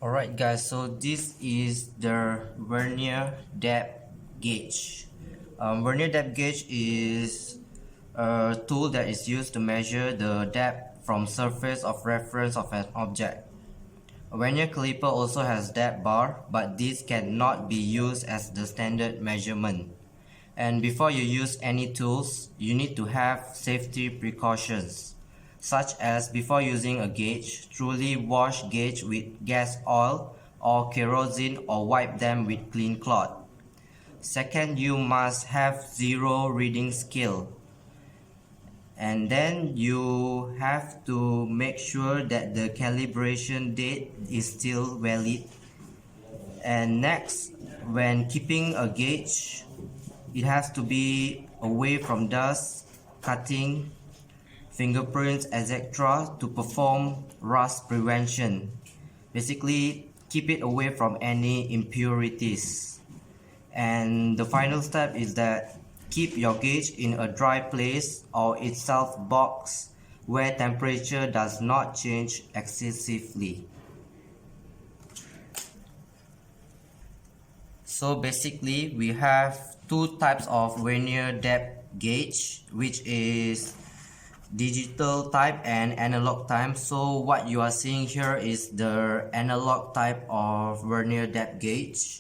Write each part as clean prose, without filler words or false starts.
Alright guys, so this is the Vernier depth gauge. Vernier depth gauge is a tool that is used to measure the depth from surface of reference of an object. A vernier caliper also has depth bar, but this cannot be used as the standard measurement. And before you use any tools, you need to have safety precautions, such as before using a gauge, thoroughly wash gauge with gas oil or kerosene or wipe them with clean cloth. Second, you must have zero reading scale. And then you have to make sure that the calibration date is still valid. And next, when keeping a gauge, it has to be away from dust, cutting, fingerprints, etc. to perform rust prevention. Basically, keep it away from any impurities. And the final step is that keep your gauge in a dry place or itself box where temperature does not change excessively. So basically we have two types of vernier depth gauge, which is digital type and analog type. So what you are seeing here is the analog type of vernier depth gauge.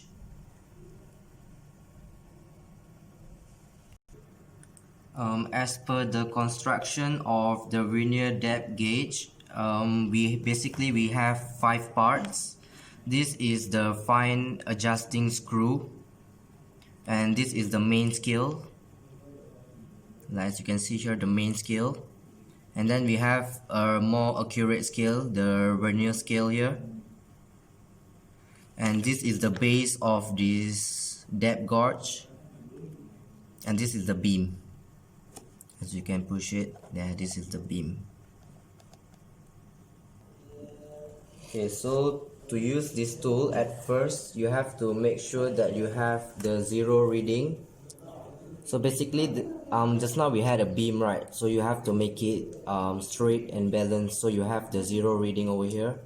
As per the construction of the vernier depth gauge, we have 5 parts. This is the fine adjusting screw, and this is the main scale. As you can see here, the main scale. And then we have a more accurate scale, the vernier scale here. And this is the base of this depth gauge. And this is the beam. As you can push it, yeah, this is the beam. Okay, so to use this tool, at first you have to make sure that you have the zero reading. So basically, just now we had a beam, right? So you have to make it straight and balanced. So you have the zero reading over here.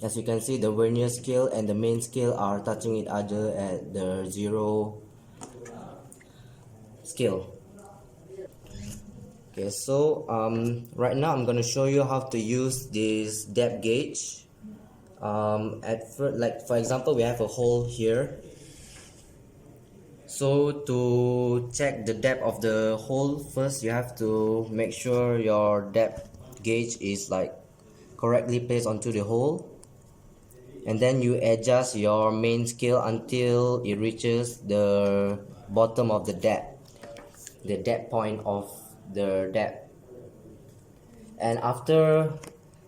As you can see, the vernier scale and the main scale are touching each other at the zero scale. Okay, so right now I'm going to show you how to use this depth gauge. At first, like for example, we have a hole here. So to check the depth of the hole, first you have to make sure your depth gauge is like correctly placed onto the hole, and then you adjust your main scale until it reaches the bottom of the depth point of the depth. And after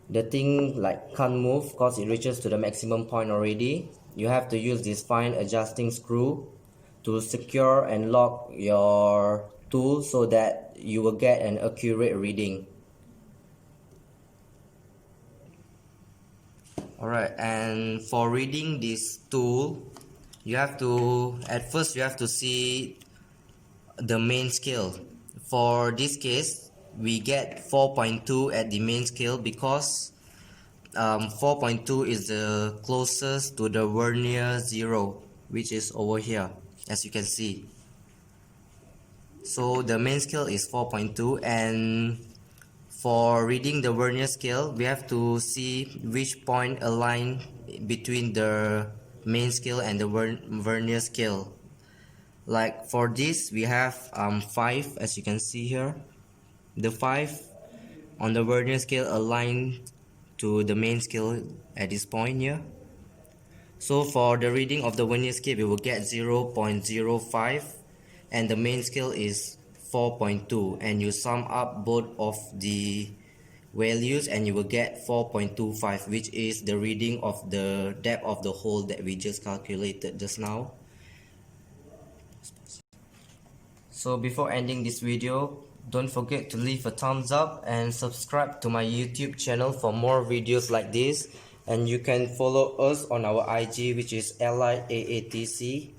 the thing like can't move because it reaches to the maximum point already, you have to use this fine adjusting screw to secure and lock your tool so that you will get an accurate reading. Alright, and for reading this tool, you have to, at first you have to see the main scale. For this case, we get 4.2 at the main scale because 4.2 is the closest to the vernier 0, which is over here, as you can see. So the main scale is 4.2, and for reading the vernier scale, we have to see which point align between the main scale and the vernier scale. Like for this, we have 5, as you can see here. The 5 on the vernier scale align to the main scale at this point here. So for the reading of the vernier scale, we will get 0.05, and the main scale is 4.2, and you sum up both of the values and you will get 4.25, which is the reading of the depth of the hole that we just calculated just now. So before ending this video, don't forget to leave a thumbs up and subscribe to my YouTube channel for more videos like this. And you can follow us on our IG, which is LIAATC.